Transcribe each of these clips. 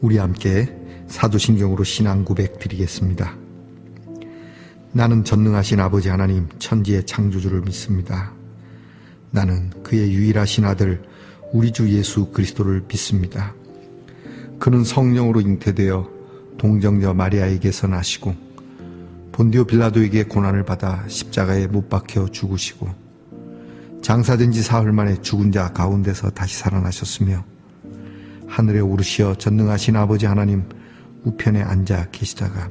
우리 함께 사도신경으로 신앙 고백 드리겠습니다. 나는 전능하신 아버지 하나님 천지의 창조주를 믿습니다. 나는 그의 유일하신 아들 우리 주 예수 그리스도를 믿습니다. 그는 성령으로 잉태되어 동정녀 마리아에게서 나시고 본디오 빌라도에게 고난을 받아 십자가에 못 박혀 죽으시고 장사된 지 사흘 만에 죽은 자 가운데서 다시 살아나셨으며 하늘에 오르시어 전능하신 아버지 하나님 우편에 앉아 계시다가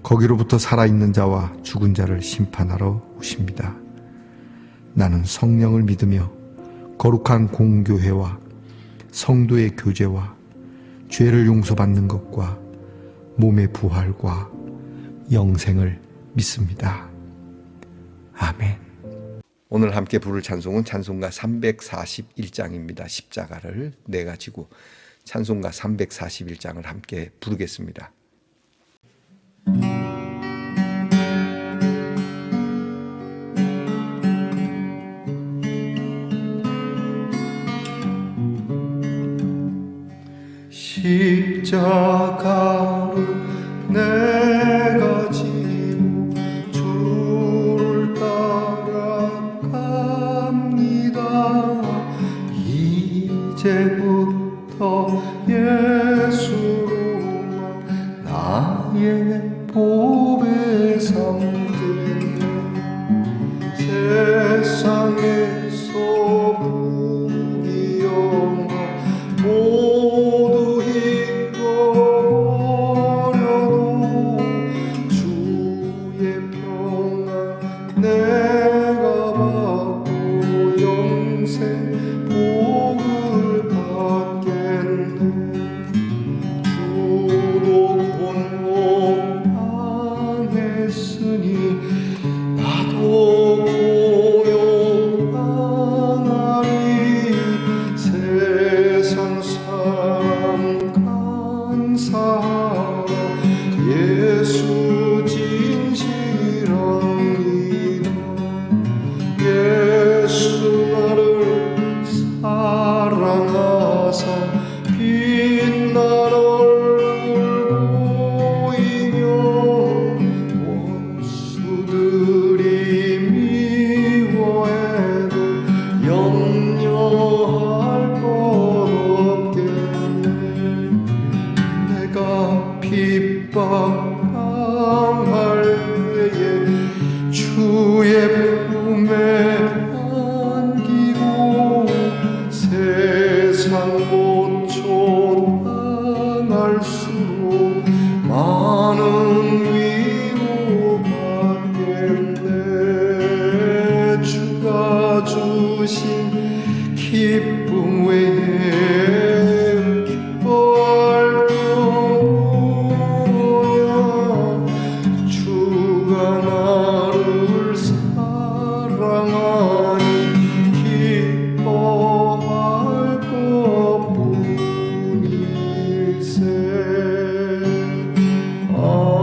거기로부터 살아있는 자와 죽은 자를 심판하러 오십니다. 나는 성령을 믿으며 거룩한 공교회와 성도의 교제와 죄를 용서받는 것과 몸의 부활과 영생을 믿습니다. 아멘. 오늘 함께 부를 찬송은 찬송가 341장입니다. 십자가를 내가지고 찬송가 341장을 함께 부르겠습니다. 십자가를 내가 지고 주를 따라갑니다. 이제부터 예수로만 나의 보배 삼겠네. 세상에서 무기영화 모두 잃어버려도 주의 평안 내가 받고 영생 복을 받겠네. 주도 고용당했으니 나도 고용당하리. 세상 사람 감사하라. 예수 진실합니다. 예수 나를 사랑하사 빛날 얼굴 보이며 원수들이 미워해도 염려할 것 없겠네. 내가 핍박당할 때에 주의 품에 안기고 세상 고초 당할수록 많은 위로 받겠네. 주가 주신 기쁨 외에 기뻐할 것 뭐야. 주가 나를 사랑하니 기뻐할 것뿐일세. 아멘.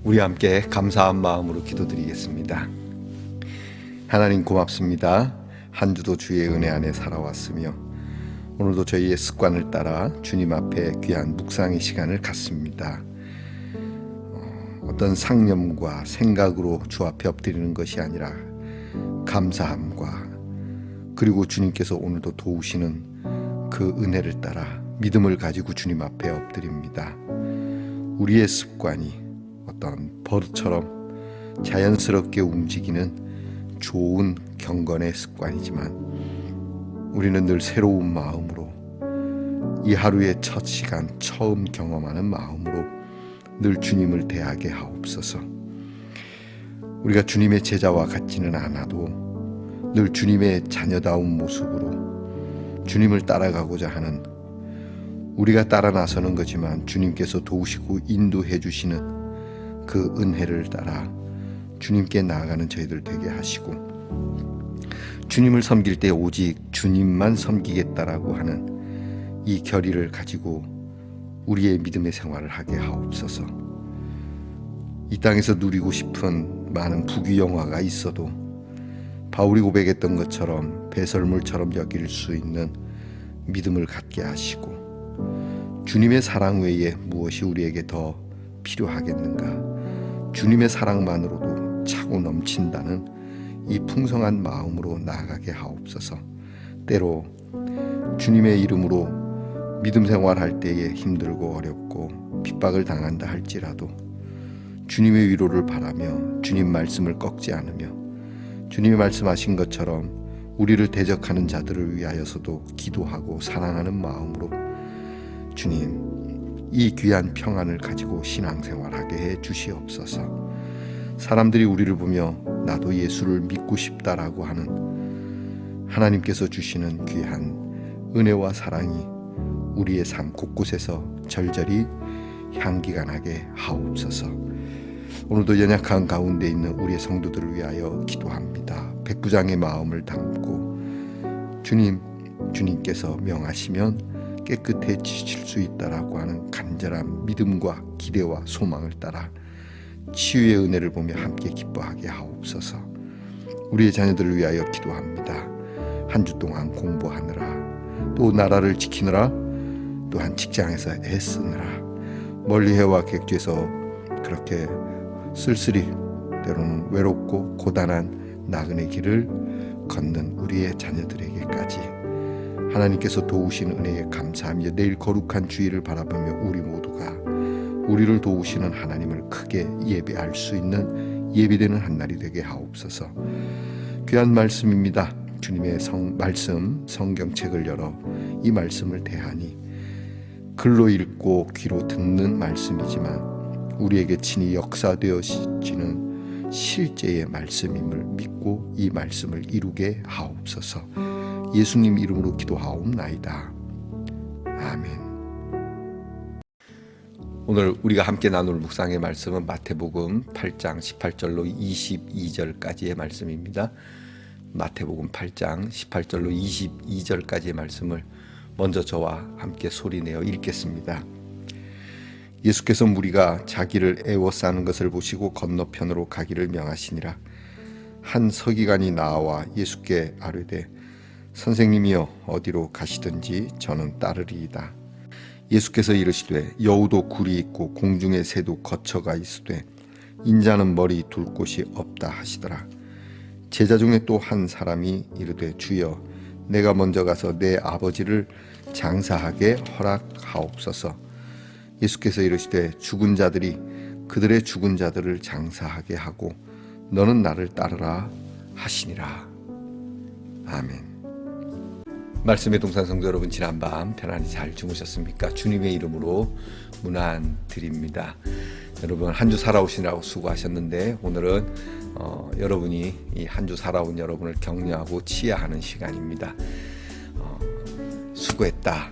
우리 함께 감사한 마음으로 기도드리겠습니다. 하나님 고맙습니다. 한 주도 주의 은혜 안에 살아왔으며 오늘도 저희의 습관을 따라 주님 앞에 귀한 묵상의 시간을 갖습니다. 어떤 상념과 생각으로 주 앞에 엎드리는 것이 아니라 감사함과 그리고 주님께서 오늘도 도우시는 그 은혜를 따라 믿음을 가지고 주님 앞에 엎드립니다. 우리의 습관이 어떤 버릇처럼 자연스럽게 움직이는 좋은 경건의 습관이지만 우리는 늘 새로운 마음으로 이 하루의 첫 시간 처음 경험하는 마음으로 늘 주님을 대하게 하옵소서. 우리가 주님의 제자와 같지는 않아도 늘 주님의 자녀다운 모습으로 주님을 따라가고자 하는, 우리가 따라 나서는 거지만 주님께서 도우시고 인도해 주시는 그 은혜를 따라 주님께 나아가는 저희들 되게 하시고, 주님을 섬길 때 오직 주님만 섬기겠다라고 하는 이 결의를 가지고 우리의 믿음의 생활을 하게 하옵소서. 이 땅에서 누리고 싶은 많은 부귀영화가 있어도 바울이 고백했던 것처럼 배설물처럼 여길 수 있는 믿음을 갖게 하시고, 주님의 사랑 외에 무엇이 우리에게 더 필요하겠는가? 주님의 사랑만으로도 차고 넘친다는 이 풍성한 마음으로 나아가게 하옵소서. 때로 주님의 이름으로 믿음 생활할 때에 힘들고 어렵고 핍박을 당한다 할지라도 주님의 위로를 바라며 주님 말씀을 꺾지 않으며 주님이 말씀하신 것처럼 우리를 대적하는 자들을 위하여서도 기도하고 사랑하는 마음으로 주님, 이 귀한 평안을 가지고 신앙생활하게 해 주시옵소서. 사람들이 우리를 보며 나도 예수를 믿고 싶다라고 하는 하나님께서 주시는 귀한 은혜와 사랑이 우리의 삶 곳곳에서 절절히 향기가 나게 하옵소서. 오늘도 연약한 가운데 있는 우리의 성도들을 위하여 기도합니다. 백부장의 마음을 담고 주님께서 명하시면 깨끗해지실 수 있다라고 하는 간절한 믿음과 기대와 소망을 따라 치유의 은혜를 보며 함께 기뻐하게 하옵소서. 우리의 자녀들을 위하여 기도합니다. 한 주 동안 공부하느라, 또 나라를 지키느라, 또한 직장에서 애쓰느라, 멀리 해와 객지에서 그렇게 쓸쓸히 때로는 외롭고 고단한 나그네 길을 걷는 우리의 자녀들에게까지 하나님께서 도우신 은혜에 감사하며 내일 거룩한 주일을 바라보며 우리 모두가 우리를 도우시는 하나님을 크게 예배할 수 있는 예배되는 한날이 되게 하옵소서. 귀한 말씀입니다. 주님의 말씀 성경책을 열어 이 말씀을 대하니 글로 읽고 귀로 듣는 말씀이지만 우리에게 친히 역사되어지는 실제의 말씀임을 믿고 이 말씀을 이루게 하옵소서. 예수님 이름으로 기도하옵나이다. 아멘. 오늘 우리가 함께 나눌 묵상의 말씀은 마태복음 8장 18절로 22절까지의 말씀입니다. 마태복음 8장 18절로 22절까지의 말씀을 먼저 저와 함께 소리내어 읽겠습니다. 예수께서 무리가 자기를 애워싸는 것을 보시고 건너편으로 가기를 명하시니라. 한 서기관이 나와 예수께 아뢰되 선생님이여 어디로 가시든지 저는 따르리이다. 예수께서 이르시되 여우도 굴이 있고 공중의 새도 거처가 있으되 인자는 머리 둘 곳이 없다 하시더라. 제자 중에 또 한 사람이 이르되 주여 내가 먼저 가서 내 아버지를 장사하게 허락하옵소서. 예수께서 이르시되 죽은 자들이 그들의 죽은 자들을 장사하게 하고 너는 나를 따르라 하시니라. 아멘. 말씀의 동산 성도 여러분, 지난밤 편안히 잘 주무셨습니까? 주님의 이름으로 문안 드립니다. 여러분 한 주 살아오시느라고 수고하셨는데 오늘은 여러분이 이 한 주 살아온 여러분을 격려하고 치하하는 시간입니다. 수고했다,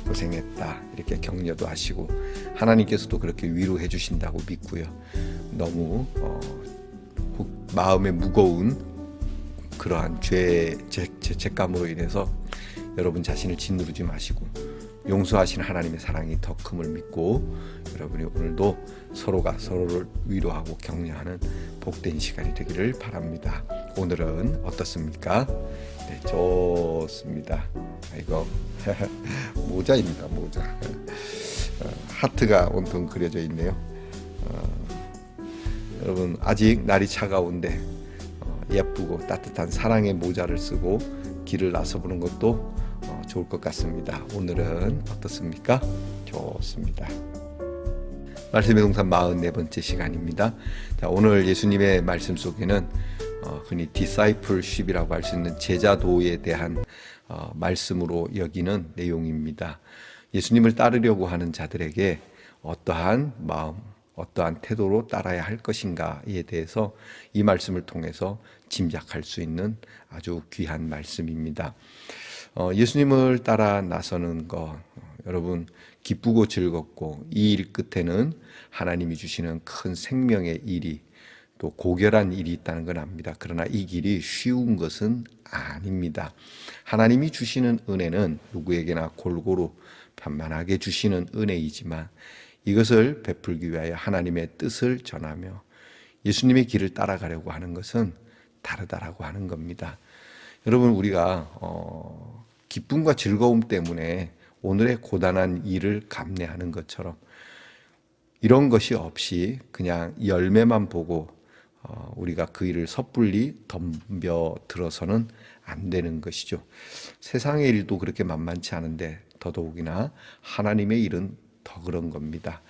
고생했다 이렇게 격려도 하시고 하나님께서도 그렇게 위로해 주신다고 믿고요. 너무 마음에 무거운 그러한 죄책감으로 인해서 여러분 자신을 짓누르지 마시고 용서하시는 하나님의 사랑이 더 큼을 믿고 여러분이 오늘도 서로가 서로를 위로하고 격려하는 복된 시간이 되기를 바랍니다. 오늘은 어떻습니까? 네, 좋습니다. 이거 모자입니다. 모자. 하트가 온통 그려져 있네요. 여러분 아직 날이 차가운데 예쁘고 따뜻한 사랑의 모자를 쓰고 길을 나서보는 것도 좋을 것 같습니다. 오늘은 어떻습니까? 좋습니다. 말씀의 동산 44번째 시간입니다. 자, 오늘 예수님의 말씀 속에는 흔히 discipleship이라고 할 수 있는 제자도에 대한 말씀으로 여기는 내용입니다. 예수님을 따르려고 하는 자들에게 어떠한 마음, 어떠한 태도로 따라야 할 것인가에 대해서 이 말씀을 통해서 짐작할 수 있는 아주 귀한 말씀입니다. 예수님을 따라 나서는 것, 여러분 기쁘고 즐겁고 이 일 끝에는 하나님이 주시는 큰 생명의 일이 또 고결한 일이 있다는 건 압니다. 그러나 이 길이 쉬운 것은 아닙니다. 하나님이 주시는 은혜는 누구에게나 골고루 편만하게 주시는 은혜이지만 이것을 베풀기 위하여 하나님의 뜻을 전하며 예수님의 길을 따라가려고 하는 것은 다르다라고 하는 겁니다. 여러분, 우리가 기쁨과 즐거움 때문에 오늘의 고단한 일을 감내하는 것처럼 이런 것이 없이 그냥 열매만 보고 우리가 그 일을 섣불리 덤벼들어서는 안 되는 것이죠. 세상의 일도 그렇게 만만치 않은데 더더욱이나 하나님의 일은 더 그런 겁니다.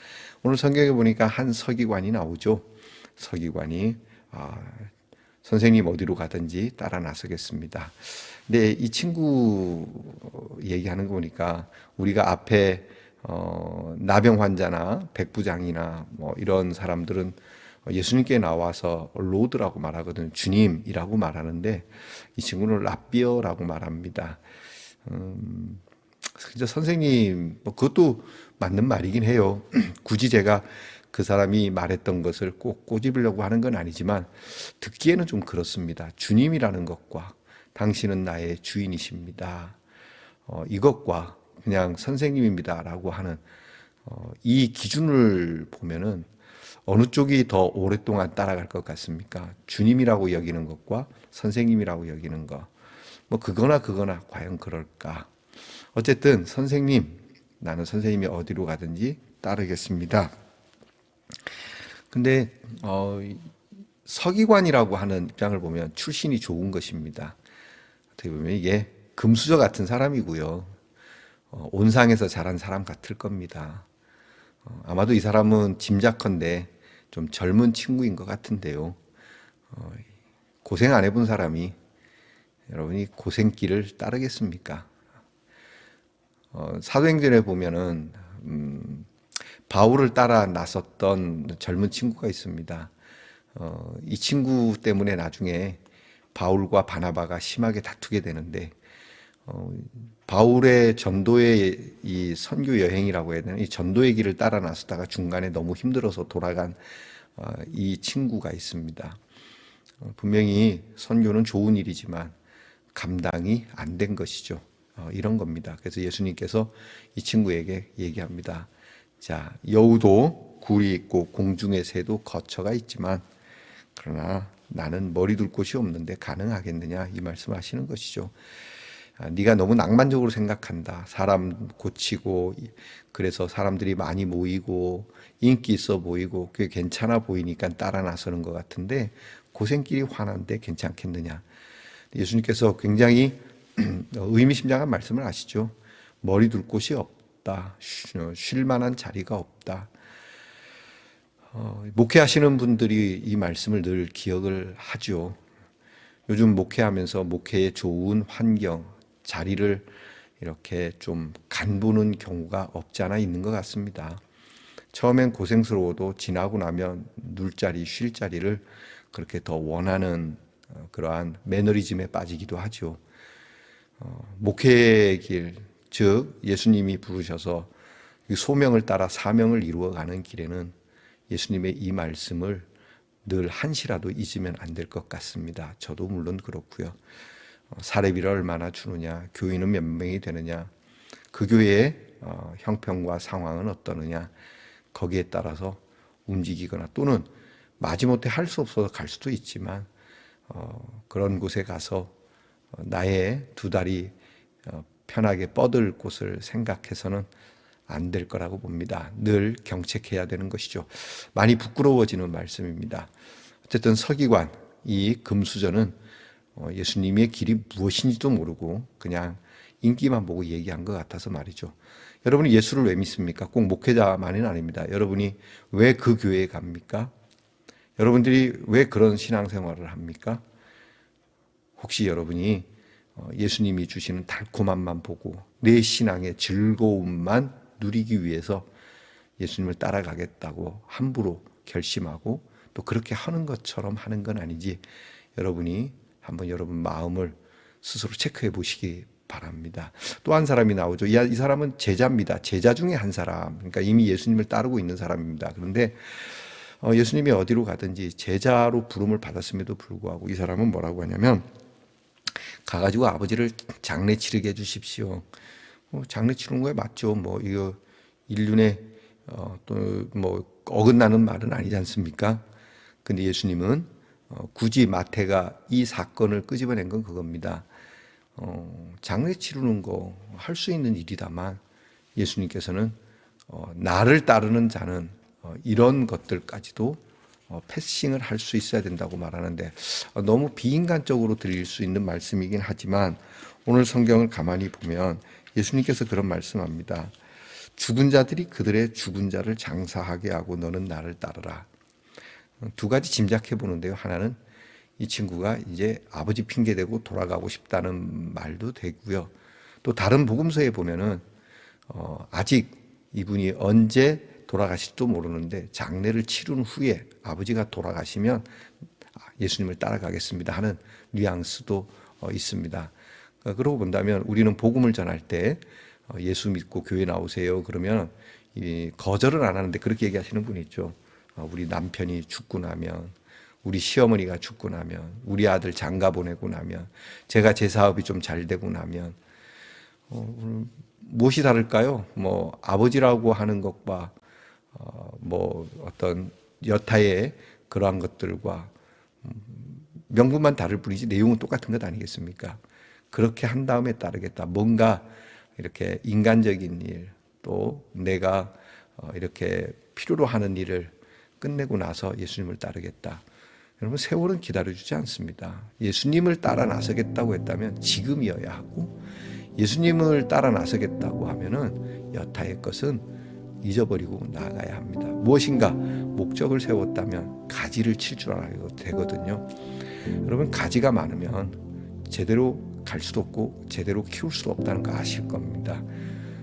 오늘 성경에 보니까 한 서기관이 나오죠. 서기관이 선생님 어디로 가든지 따라 나서겠습니다. 근데 이 친구 얘기하는 거 보니까 우리가 앞에 나병 환자나 백부장이나 뭐 이런 사람들은 예수님께 나와서 로드라고 말하거든요. 주님이라고 말하는데 이 친구는 랍비어라고 말합니다. 진짜 선생님, 뭐 그것도 맞는 말이긴 해요. 굳이 제가 그 사람이 말했던 것을 꼭 꼬집으려고 하는 건 아니지만 듣기에는 좀 그렇습니다. 주님이라는 것과 당신은 나의 주인이십니다. 이것과 그냥 선생님입니다라고 하는 이 기준을 보면은 어느 쪽이 더 오랫동안 따라갈 것 같습니까? 주님이라고 여기는 것과 선생님이라고 여기는 것. 뭐 그거나 과연 그럴까? 어쨌든 선생님, 나는 선생님이 어디로 가든지 따르겠습니다. 근데 서기관이라고 하는 입장을 보면 출신이 좋은 것입니다. 어떻게 보면 이게 금수저 같은 사람이고요. 온상에서 자란 사람 같을 겁니다. 아마도 이 사람은 짐작컨대 좀 젊은 친구인 것 같은데요. 고생 안 해본 사람이 여러분이 고생길을 따르겠습니까? 사도행전에 보면은 바울을 따라 나섰던 젊은 친구가 있습니다. 이 친구 때문에 나중에 바울과 바나바가 심하게 다투게 되는데 바울의 전도의 이 선교 여행이라고 해야 되나, 이 전도의 길을 따라 나서다가 중간에 너무 힘들어서 돌아간 이 친구가 있습니다. 분명히 선교는 좋은 일이지만 감당이 안 된 것이죠. 이런 겁니다. 그래서 예수님께서 이 친구에게 얘기합니다. 자, 여우도 굴이 있고 공중의 새도 거처가 있지만 그러나 나는 머리 둘 곳이 없는데 가능하겠느냐, 이 말씀을 하시는 것이죠. 네가 너무 낭만적으로 생각한다. 사람 고치고 그래서 사람들이 많이 모이고 인기 있어 보이고 꽤 괜찮아 보이니까 따라 나서는 것 같은데 고생길이 환한데 괜찮겠느냐. 예수님께서 굉장히 의미심장한 말씀을 하시죠. 머리 둘 곳이 없다. 쉴 만한 자리가 없다. 목회하시는 분들이 이 말씀을 늘 기억을 하죠. 요즘 목회하면서 목회에 좋은 환경, 자리를 이렇게 좀 간보는 경우가 없지 않아 있는 것 같습니다. 처음엔 고생스러워도 지나고 나면 눌 자리, 쉴 자리를 그렇게 더 원하는 그러한 매너리즘에 빠지기도 하죠. 목회의 길, 즉 예수님이 부르셔서 소명을 따라 사명을 이루어가는 길에는 예수님의 이 말씀을 늘 한시라도 잊으면 안 될 것 같습니다. 저도 물론 그렇고요. 사례비를 얼마나 주느냐, 교인은 몇 명이 되느냐, 그 교회의 형편과 상황은 어떠느냐, 거기에 따라서 움직이거나 또는 마지못해 할 수 없어서 갈 수도 있지만 그런 곳에 가서 나의 두 다리 편하게 뻗을 곳을 생각해서는 안 될 거라고 봅니다. 늘 경책해야 되는 것이죠. 많이 부끄러워지는 말씀입니다. 어쨌든 서기관, 이 금수저는 예수님의 길이 무엇인지도 모르고 그냥 인기만 보고 얘기한 것 같아서 말이죠. 여러분이 예수를 왜 믿습니까? 꼭 목회자만은 아닙니다. 여러분이 왜 그 교회에 갑니까? 여러분들이 왜 그런 신앙생활을 합니까? 혹시 여러분이 예수님이 주시는 달콤함만 보고 내 신앙의 즐거움만 누리기 위해서 예수님을 따라가겠다고 함부로 결심하고 또 그렇게 하는 것처럼 하는 건 아닌지 여러분이 한번 여러분 마음을 스스로 체크해 보시기 바랍니다. 또 한 사람이 나오죠. 이 사람은 제자입니다. 제자 중에 한 사람. 그러니까 이미 예수님을 따르고 있는 사람입니다. 그런데 예수님이 어디로 가든지 제자로 부름을 받았음에도 불구하고 이 사람은 뭐라고 하냐면 가가지고 아버지를 장례 치르게 해주십시오. 장례 치르는 거에 맞죠. 뭐 이거 인륜의 또 뭐 어긋나는 말은 아니지 않습니까? 근데 예수님은 굳이 마태가 이 사건을 끄집어낸 건 그겁니다. 장례 치르는 거 할 수 있는 일이다만 예수님께서는 나를 따르는 자는 이런 것들까지도 패싱을 할 수 있어야 된다고 말하는데 너무 비인간적으로 들릴 수 있는 말씀이긴 하지만 오늘 성경을 가만히 보면 예수님께서 그런 말씀합니다. 죽은 자들이 그들의 죽은 자를 장사하게 하고 너는 나를 따르라. 두 가지 짐작해 보는데요. 하나는 이 친구가 이제 아버지 핑계대고 돌아가고 싶다는 말도 되고요. 또 다른 복음서에 보면은 아직 이분이 언제 돌아가실지도 모르는데 장례를 치른 후에 아버지가 돌아가시면 예수님을 따라가겠습니다 하는 뉘앙스도 있습니다. 그러고 본다면 우리는 복음을 전할 때 예수 믿고 교회 나오세요 그러면 거절을 안 하는데 그렇게 얘기하시는 분이 있죠. 우리 남편이 죽고 나면, 우리 시어머니가 죽고 나면, 우리 아들 장가 보내고 나면, 제가 제 사업이 좀 잘 되고 나면 무엇이 다를까요? 뭐 아버지라고 하는 것과 뭐 어떤 여타의 그러한 것들과 명분만 다를 뿐이지 내용은 똑같은 것 아니겠습니까? 그렇게 한 다음에 따르겠다. 뭔가 이렇게 인간적인 일, 또 내가 이렇게 필요로 하는 일을 끝내고 나서 예수님을 따르겠다. 여러분, 세월은 기다려주지 않습니다. 예수님을 따라 나서겠다고 했다면 지금이어야 하고, 예수님을 따라 나서겠다고 하면은 여타의 것은 잊어버리고 나아가야 합니다. 무엇인가 목적을 세웠다면 가지를 칠 줄 알아야 되거든요. 여러분, 가지가 많으면 제대로 갈 수도 없고 제대로 키울 수도 없다는 거 아실 겁니다.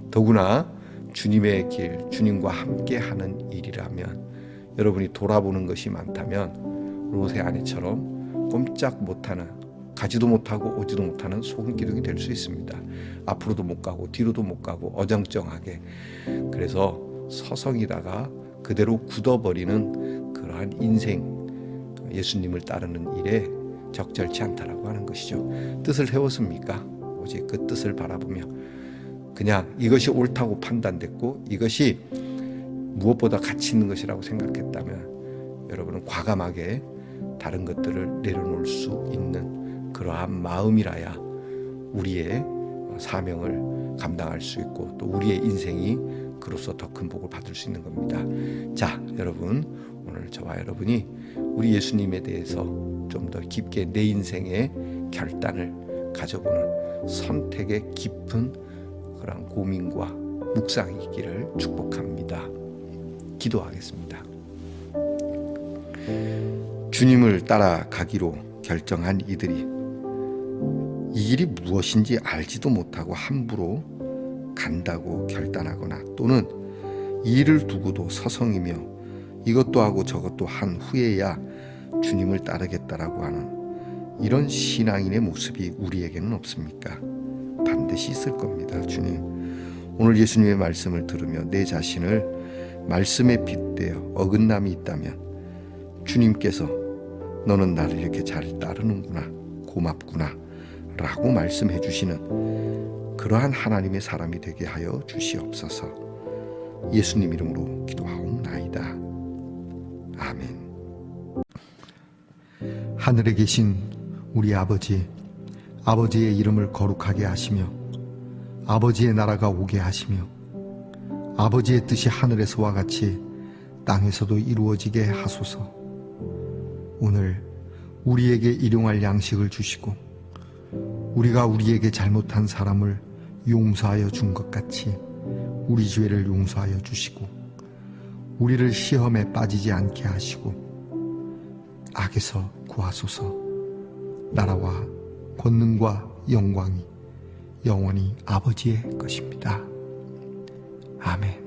더구나 주님의 길, 주님과 함께 하는 일이라면, 여러분이 돌아보는 것이 많다면 롯의 아내처럼 꼼짝 못하는, 가지도 못하고 오지도 못하는 소금 기둥이 될 수 있습니다. 앞으로도 못 가고 뒤로도 못 가고 어정쩡하게, 그래서 서성이다가 그대로 굳어버리는 그러한 인생, 예수님을 따르는 일에 적절치 않다라고 하는 것이죠. 뜻을 세웠습니까? 오직 그 뜻을 바라보며 그냥 이것이 옳다고 판단됐고 이것이 무엇보다 가치 있는 것이라고 생각했다면 여러분은 과감하게 다른 것들을 내려놓을 수 있는 그러한 마음이라야 우리의 사명을 감당할 수 있고 또 우리의 인생이 그로써 더 큰 복을 받을 수 있는 겁니다. 자, 여러분, 오늘 저와 여러분이 우리 예수님에 대해서 좀 더 깊게 내 인생의 결단을 가져보는 선택의 깊은 그런 고민과 묵상이기를 축복합니다. 기도하겠습니다. 주님을 따라가기로 결정한 이들이 이 길이 무엇인지 알지도 못하고 함부로 간다고 결단하거나 또는 이 일을 두고도 서성이며 이것도 하고 저것도 한 후에야 주님을 따르겠다라고 하는 이런 신앙인의 모습이 우리에게는 없습니까? 반드시 있을 겁니다. 주님, 오늘 예수님의 말씀을 들으며 내 자신을 말씀에 빗대어 어긋남이 있다면 주님께서 너는 나를 이렇게 잘 따르는구나, 고맙구나 라고 말씀해 주시는 그러한 하나님의 사람이 되게 하여 주시옵소서. 예수님 이름으로 기도하옵나이다. 아멘. 하늘에 계신 우리 아버지, 아버지의 이름을 거룩하게 하시며 아버지의 나라가 오게 하시며 아버지의 뜻이 하늘에서와 같이 땅에서도 이루어지게 하소서. 오늘 우리에게 일용할 양식을 주시고 우리가 우리에게 잘못한 사람을 용서하여 준 것 같이 우리 죄를 용서하여 주시고 우리를 시험에 빠지지 않게 하시고 악에서 구하소서. 나라와 권능과 영광이 영원히 아버지의 것입니다. 아멘.